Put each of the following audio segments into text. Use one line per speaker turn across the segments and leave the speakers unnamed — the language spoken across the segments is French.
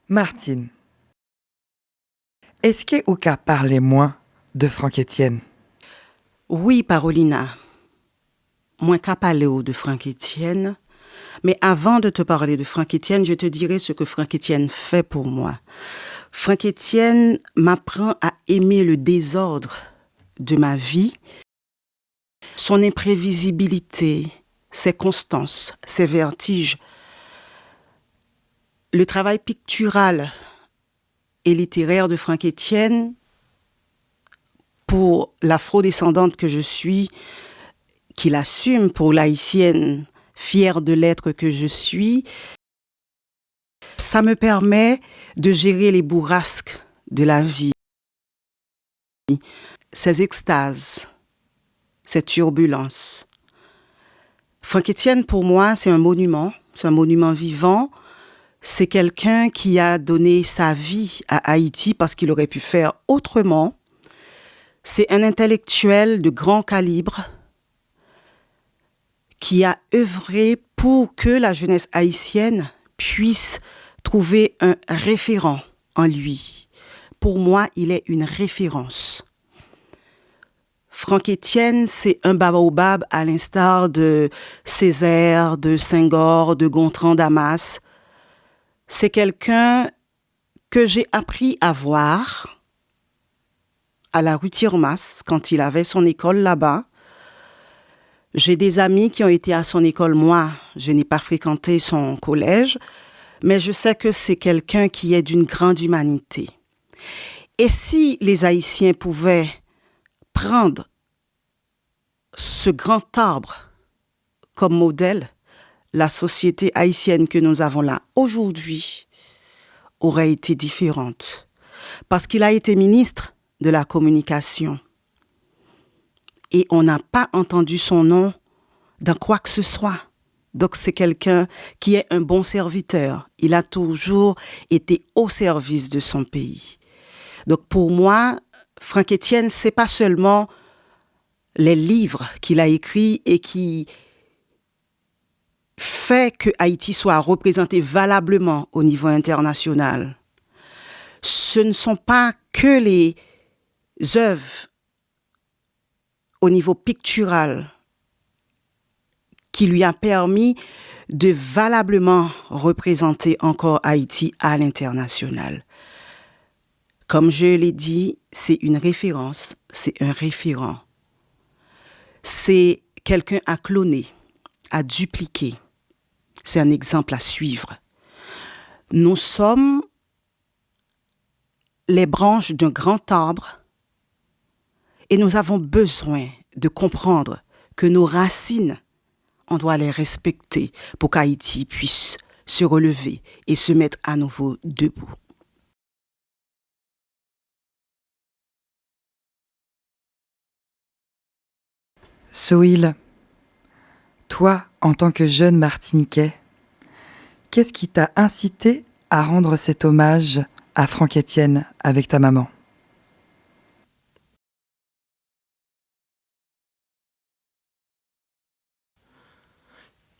Martine, est-ce que vous pouvez parler moins de Franck Etienne?
Oui, Parolina. Moi, qu'à parler de Franck Etienne. Mais avant de te parler de Franck Etienne, je te dirai ce que Franck Etienne fait pour moi. Franck Etienne m'apprend à aimer le désordre de ma vie, son imprévisibilité, ses constances, ses vertiges. Le travail pictural et littéraire de Franck Etienne, pour l'afro-descendante que je suis, qu'il assume pour l'haïtienne fière de l'être que je suis, ça me permet de gérer les bourrasques de la vie, ces extases, ces turbulences. Franck Etienne, pour moi, c'est un monument vivant. C'est quelqu'un qui a donné sa vie à Haïti parce qu'il aurait pu faire autrement. C'est un intellectuel de grand calibre qui a œuvré pour que la jeunesse haïtienne puisse trouver un référent en lui. Pour moi, il est une référence. Franck Etienne, c'est un baobab à l'instar de Césaire, de Senghor, de Gontran Damas. C'est quelqu'un que j'ai appris à voir à la rue Tirmas quand il avait son école là-bas. J'ai des amis qui ont été à son école. Moi, je n'ai pas fréquenté son collège, mais je sais que c'est quelqu'un qui est d'une grande humanité. Et si les Haïtiens pouvaient prendre ce grand arbre comme modèle, la société haïtienne que nous avons là aujourd'hui aurait été différente. Parce qu'il a été ministre de la communication. Et on n'a pas entendu son nom dans quoi que ce soit. Donc c'est quelqu'un qui est un bon serviteur. Il a toujours été au service de son pays. Donc pour moi, Franck Etienne, c'est pas seulement les livres qu'il a écrits et qui fait que Haïti soit représenté valablement au niveau international. Ce ne sont pas que les œuvres au niveau pictural qui lui a permis de valablement représenter encore Haïti à l'international. Comme je l'ai dit, c'est une référence, c'est un référent. C'est quelqu'un à cloner, à dupliquer. C'est un exemple à suivre. Nous sommes les branches d'un grand arbre et nous avons besoin de comprendre que nos racines, on doit les respecter pour qu'Haïti puisse se relever et se mettre à nouveau debout.
Sohil, toi, en tant que jeune Martiniquais, qu'est-ce qui t'a incité à rendre cet hommage à Franck Etienne avec ta maman?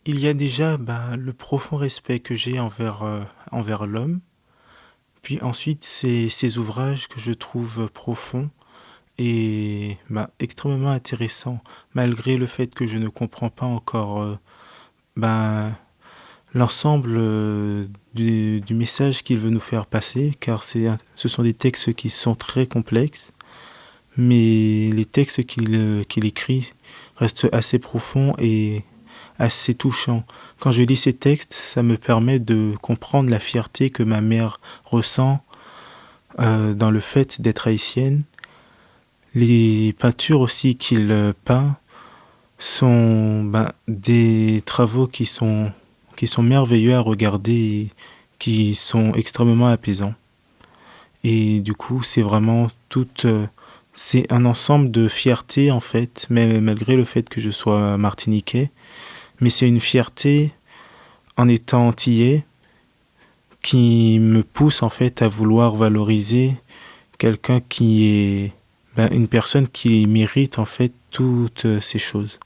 Il y a déjà le profond respect que j'ai envers l'homme, puis ensuite ces ouvrages que je trouve profonds et extrêmement intéressants, malgré le fait que je ne comprends pas encore l'ensemble du message qu'il veut nous faire passer, car ce sont des textes qui sont très complexes, mais les textes qu'il écrit restent assez profonds et assez touchants. Quand je lis ces textes, ça me permet de comprendre la fierté que ma mère ressent dans le fait d'être haïtienne. Les peintures aussi qu'il peint sont des travaux qui sont merveilleux à regarder et qui sont extrêmement apaisants. Et du coup, c'est vraiment c'est un ensemble de fierté en fait, mais malgré le fait que je sois martiniquais, mais c'est une fierté en étant antillais qui me pousse en fait à vouloir valoriser quelqu'un qui est une personne qui mérite en fait toutes ces choses.